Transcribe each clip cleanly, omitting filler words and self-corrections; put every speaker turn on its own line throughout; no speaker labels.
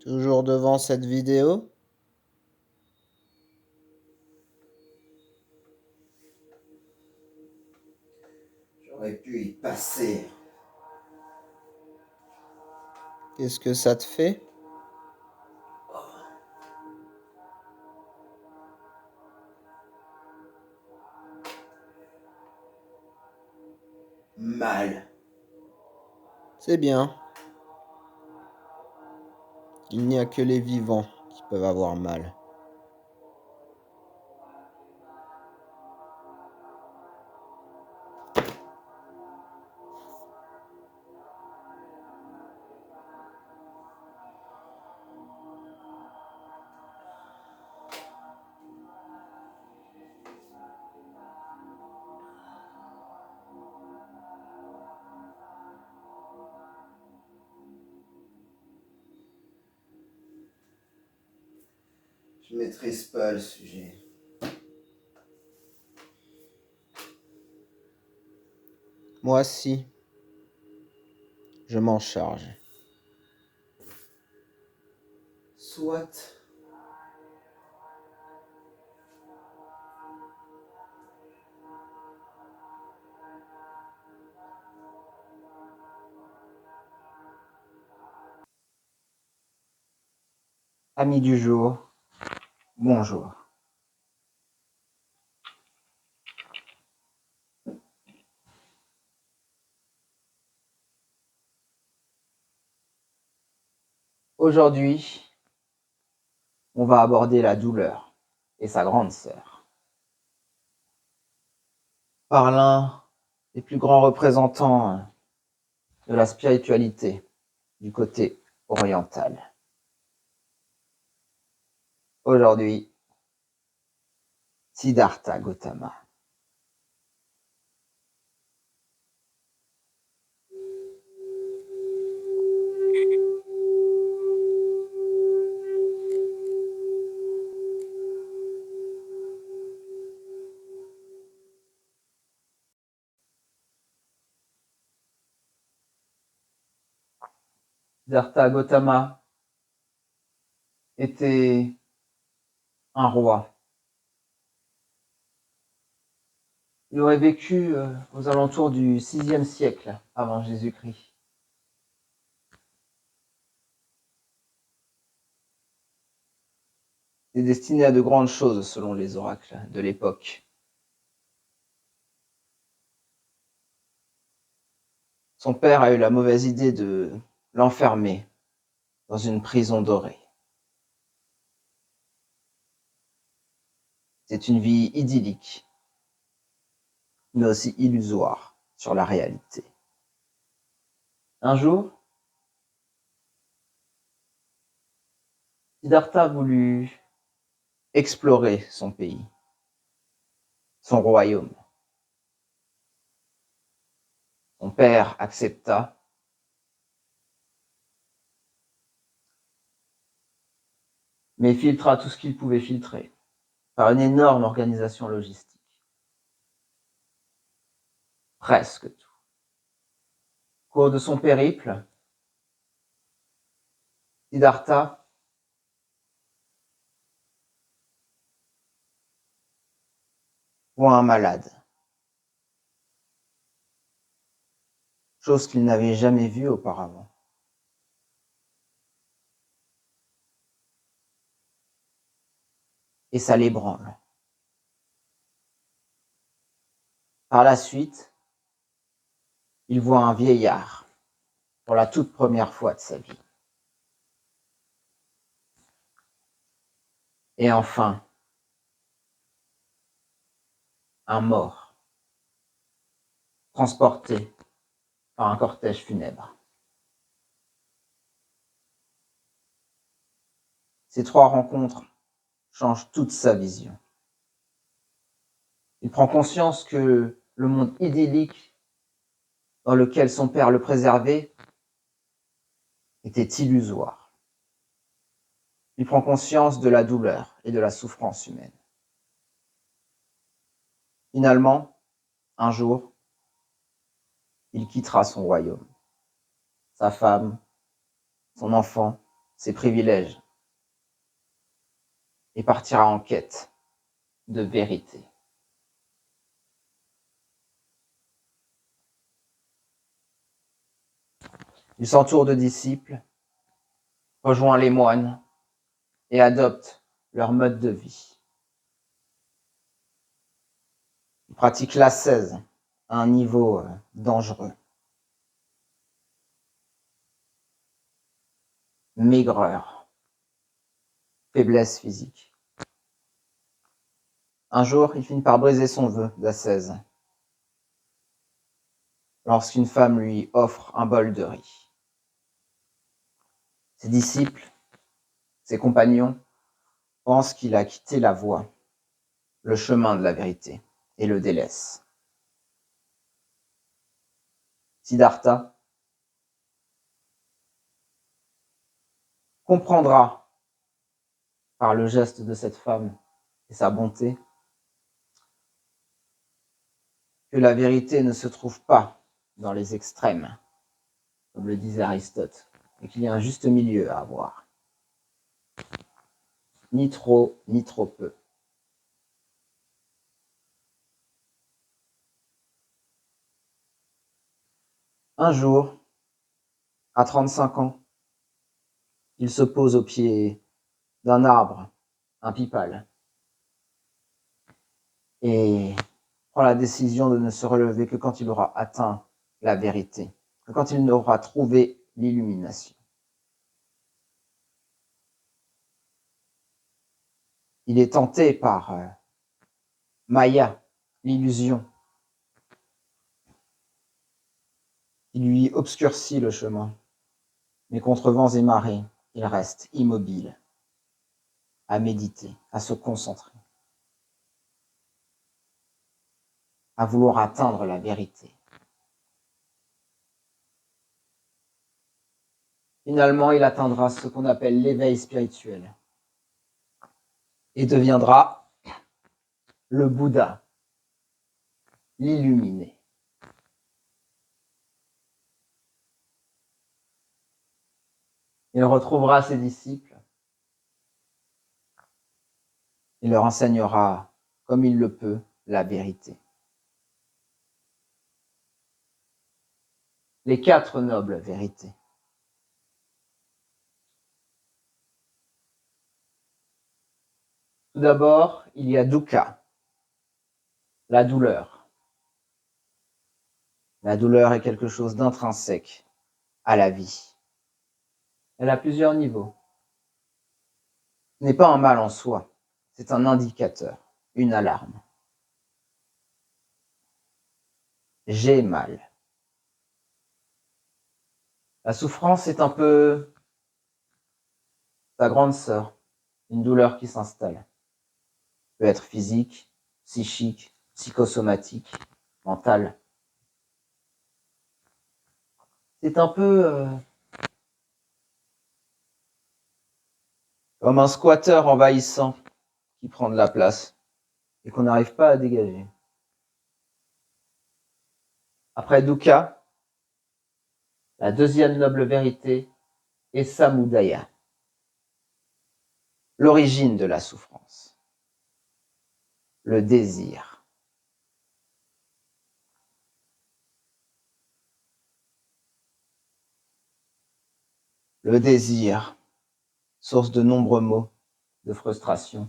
Toujours devant cette vidéo?
J'aurais pu y passer.
Qu'est-ce que ça te fait?
Mal.
C'est bien. Il n'y a que les vivants qui peuvent avoir mal.
Je maîtrise pas le sujet.
Moi si. Je m'en charge.
Soit. Amis du jour, bonjour. Aujourd'hui, on va aborder la douleur et sa grande sœur. Par l'un des plus grands représentants de la spiritualité du côté oriental. Aujourd'hui, Siddhartha Gautama. Siddhartha Gautama était un roi. Il aurait vécu aux alentours du VIe siècle avant Jésus-Christ. Il est destiné à de grandes choses selon les oracles de l'époque. Son père a eu la mauvaise idée de l'enfermer dans une prison dorée. C'est une vie idyllique, mais aussi illusoire sur la réalité. Un jour, Siddhartha voulut explorer son pays, son royaume. Son père accepta. Mais filtra tout ce qu'il pouvait filtrer par une énorme organisation logistique. Presque tout. Au cours de son périple, Siddhartha voit un malade, chose qu'il n'avait jamais vue auparavant. Et ça l'ébranle. Par la suite, il voit un vieillard pour la toute première fois de sa vie. Et enfin, un mort, transporté par un cortège funèbre. Ces trois rencontres changent toute sa vision. Il prend conscience que le monde idyllique dans lequel son père le préservait était illusoire. Il prend conscience de la douleur et de la souffrance humaine. Finalement, un jour, il quittera son royaume, sa femme, son enfant, ses privilèges et partira en quête de vérité. Il s'entoure de disciples, rejoint les moines et adopte leur mode de vie. Il pratique l'ascèse à un niveau dangereux. Maigreur, faiblesse physique. Un jour, il finit par briser son vœu d'ascèse lorsqu'une femme lui offre un bol de riz. Ses disciples, ses compagnons, pensent qu'il a quitté la voie, le chemin de la vérité, et le délaissent. Siddhartha comprendra par le geste de cette femme et sa bonté que la vérité ne se trouve pas dans les extrêmes, comme le disait Aristote, et qu'il y a un juste milieu à avoir. Ni trop, ni trop peu. Un jour, à 35 ans, il se pose au pied d'un arbre, un pipal, et prend la décision de ne se relever que quand il aura atteint la vérité, que quand il aura trouvé l'illumination. Il est tenté par Maya, l'illusion, qui lui obscurcit le chemin. Mais contre vents et marées, il reste immobile, à méditer, à se concentrer, à vouloir atteindre la vérité. Finalement, il atteindra ce qu'on appelle l'éveil spirituel et deviendra le Bouddha, l'illuminé. Il retrouvera ses disciples. Il leur enseignera, comme il le peut, la vérité. Les 4 nobles vérités. Tout d'abord, il y a dukkha, la douleur. La douleur est quelque chose d'intrinsèque à la vie. Elle a plusieurs niveaux. Ce n'est pas un mal en soi, c'est un indicateur, une alarme. J'ai mal. La souffrance est un peu sa grande sœur, une douleur qui s'installe. Peut être physique, psychique, psychosomatique, mentale. C'est un peu comme un squatteur envahissant qui prend de la place et qu'on n'arrive pas à dégager. Après dukkha, la deuxième noble vérité est samudaya, l'origine de la souffrance, le désir. Le désir, source de nombreux maux, de frustration,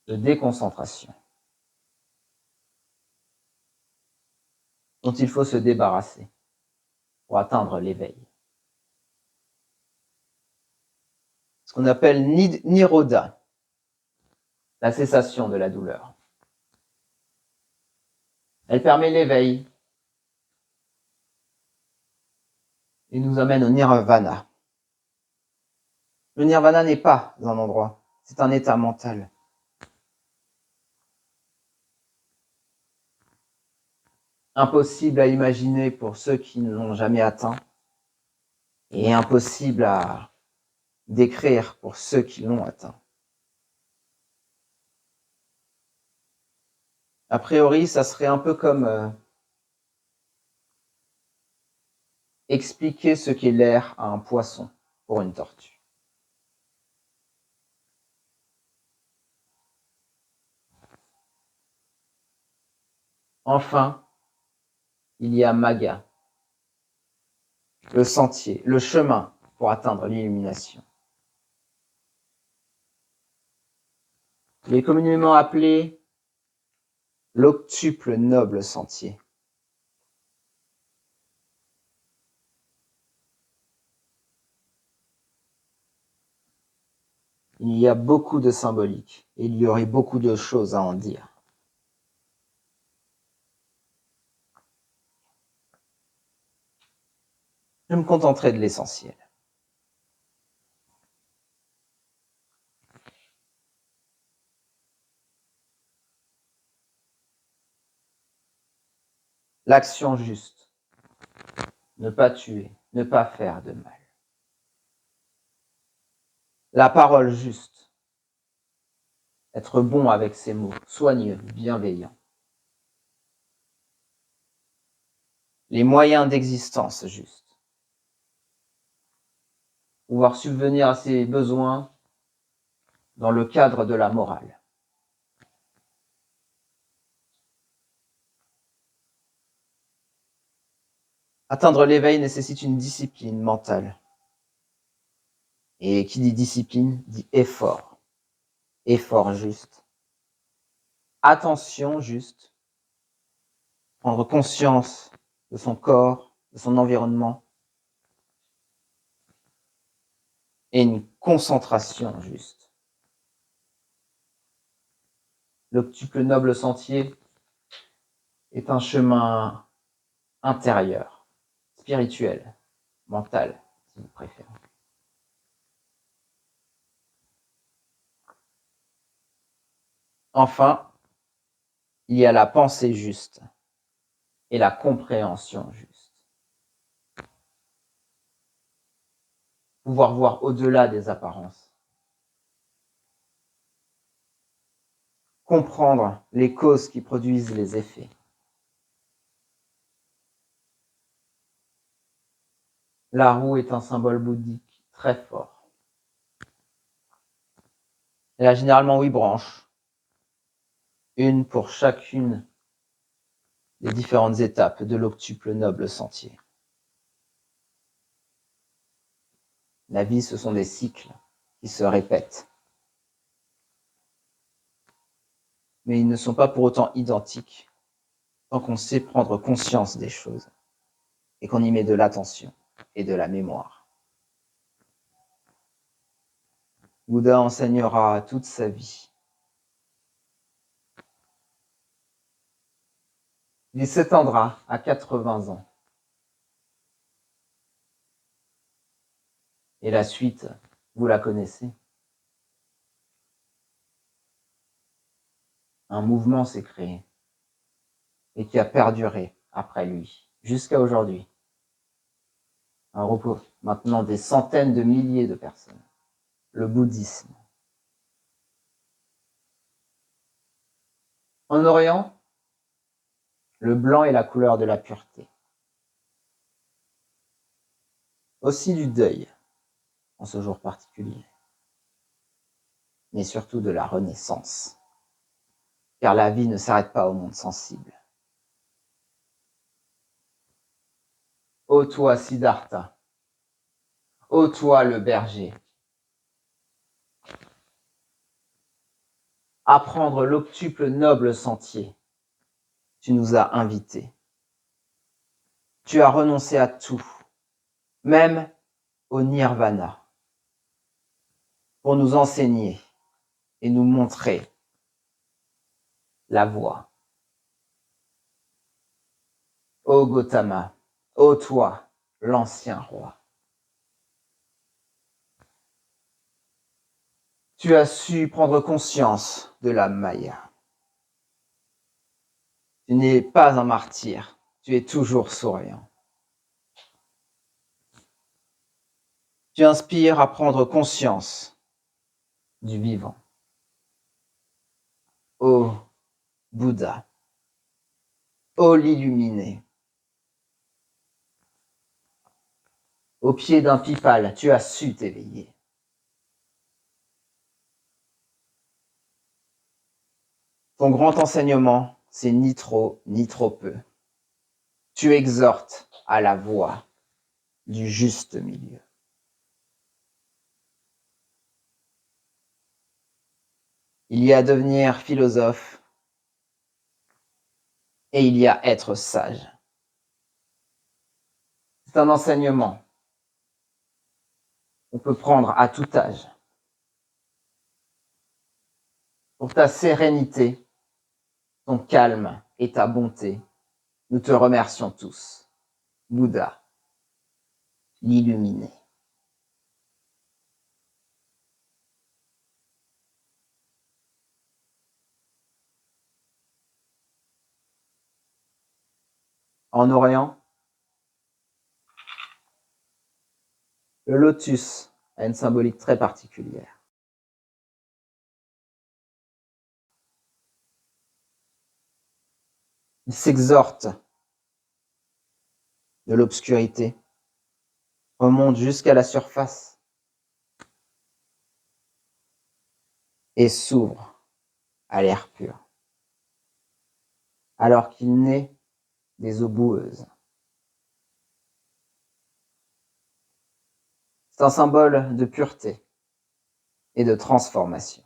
de déconcentration, dont il faut se débarrasser pour atteindre l'éveil. Ce qu'on appelle nirodha, la cessation de la douleur. Elle permet l'éveil et nous amène au nirvana. Le nirvana n'est pas un endroit, c'est un état mental. Impossible à imaginer pour ceux qui ne l'ont jamais atteint et impossible à décrire pour ceux qui l'ont atteint. A priori, ça serait un peu comme Expliquer ce qu'est l'air à un poisson pour une tortue. Enfin, il y a Maga, le sentier, le chemin pour atteindre l'illumination. Il est communément appelé l'octuple noble sentier. Il y a beaucoup de symbolique et il y aurait beaucoup de choses à en dire. Je me contenterai de l'essentiel. L'action juste. Ne pas tuer, ne pas faire de mal. La parole juste. Être bon avec ses mots, soigneux, bienveillant. Les moyens d'existence justes. Pouvoir subvenir à ses besoins dans le cadre de la morale. Atteindre l'éveil nécessite une discipline mentale. Et qui dit discipline dit effort. Effort juste. Attention juste. Prendre conscience de son corps, de son environnement. Et une concentration juste. L'octuple noble sentier est un chemin intérieur, spirituel, mental, si vous préférez. Enfin, il y a la pensée juste et la compréhension juste. Pouvoir voir au-delà des apparences. Comprendre les causes qui produisent les effets. La roue est un symbole bouddhique très fort. Elle a généralement 8 branches, une pour chacune des différentes étapes de l'octuple noble sentier. La vie, ce sont des cycles qui se répètent. Mais ils ne sont pas pour autant identiques tant qu'on sait prendre conscience des choses et qu'on y met de l'attention et de la mémoire. Bouddha enseignera toute sa vie. Il s'éteindra à 80 ans. Et la suite, vous la connaissez. Un mouvement s'est créé et qui a perduré après lui, jusqu'à aujourd'hui. Un repos maintenant des centaines de milliers de personnes. Le bouddhisme. En Orient, le blanc est la couleur de la pureté. Aussi du deuil, en ce jour particulier. Mais surtout de la renaissance. Car la vie ne s'arrête pas au monde sensible. Ô toi, Siddhartha, ô toi, le berger, apprendre l'octuple noble sentier, tu nous as invités. Tu as renoncé à tout, même au nirvana, pour nous enseigner et nous montrer la voie. Ô Gautama, ô toi, l'ancien roi. Tu as su prendre conscience de la Maya. Tu n'es pas un martyr, tu es toujours souriant. Tu inspires à prendre conscience du vivant. Ô Bouddha, ô l'illuminé, Au pied d'un pipal, tu as su t'éveiller. Ton grand enseignement, c'est ni trop ni trop peu. Tu exhortes à la voie du juste milieu. Il y a devenir philosophe et il y a être sage. C'est un enseignement qu'on peut prendre à tout âge. Pour ta sérénité, ton calme et ta bonté, nous te remercions tous. Bouddha, l'illuminé. En Orient, le lotus a une symbolique très particulière. Il s'exhorte de l'obscurité, remonte jusqu'à la surface et s'ouvre à l'air pur, alors qu'il naît des eaux boueuses. C'est un symbole de pureté et de transformation.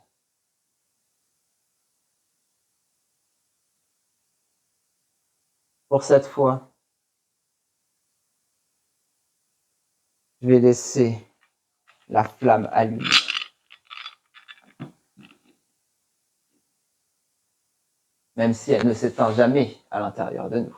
Pour cette fois, je vais laisser la flamme allumée. Même si elle ne s'éteint jamais à l'intérieur de nous.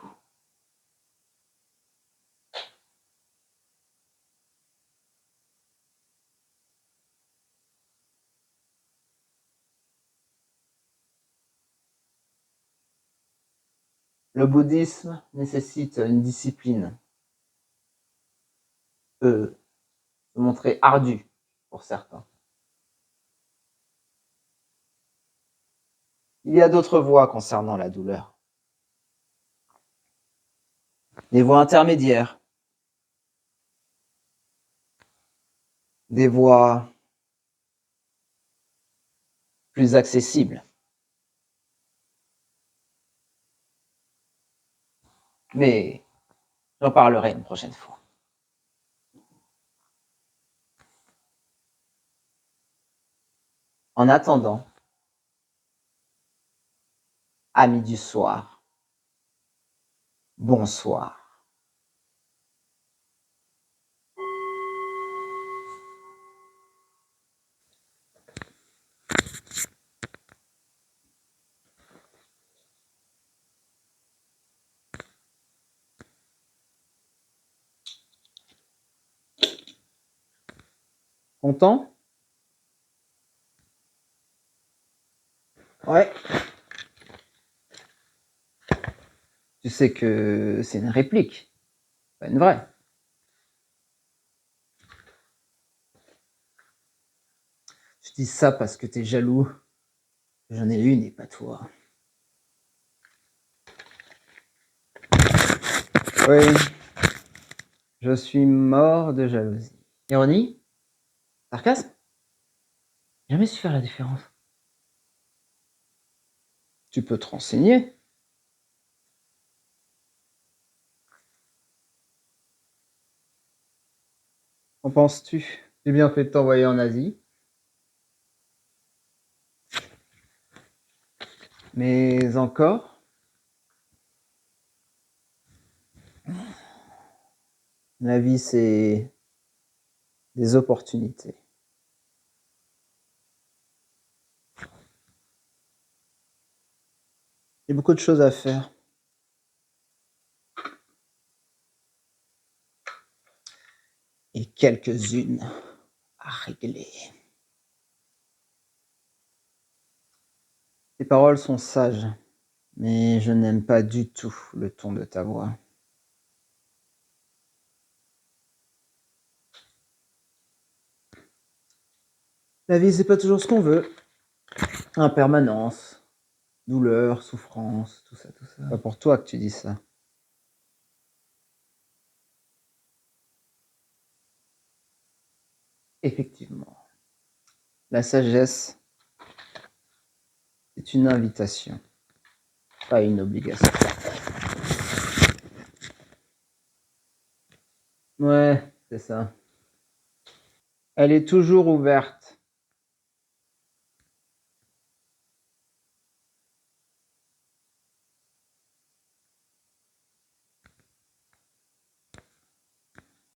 Le bouddhisme nécessite une discipline, peut se montrer ardue pour certains. Il y a d'autres voies concernant la douleur. Des voies intermédiaires, des voies plus accessibles. Mais j'en parlerai une prochaine fois. En attendant, amis du soir, bonsoir. Content? Ouais. Tu sais que c'est une réplique, pas une vraie. Je dis ça parce que t'es jaloux. J'en ai une et pas toi. Oui, je suis mort de jalousie. Ironie? Sarcasme? Jamais su faire la différence. Tu peux te renseigner. Qu'en penses-tu? J'ai bien fait de t'envoyer en Asie. Mais encore, la vie, c'est des opportunités. Il y a beaucoup de choses à faire. Et quelques-unes à régler. Tes paroles sont sages, mais je n'aime pas du tout le ton de ta voix. La vie, c'est pas toujours ce qu'on veut. Impermanence, douleur, souffrance, tout ça, tout ça. Pas pour toi que tu dis ça. Effectivement, la sagesse est une invitation, pas une obligation. Ouais, c'est ça. Elle est toujours ouverte.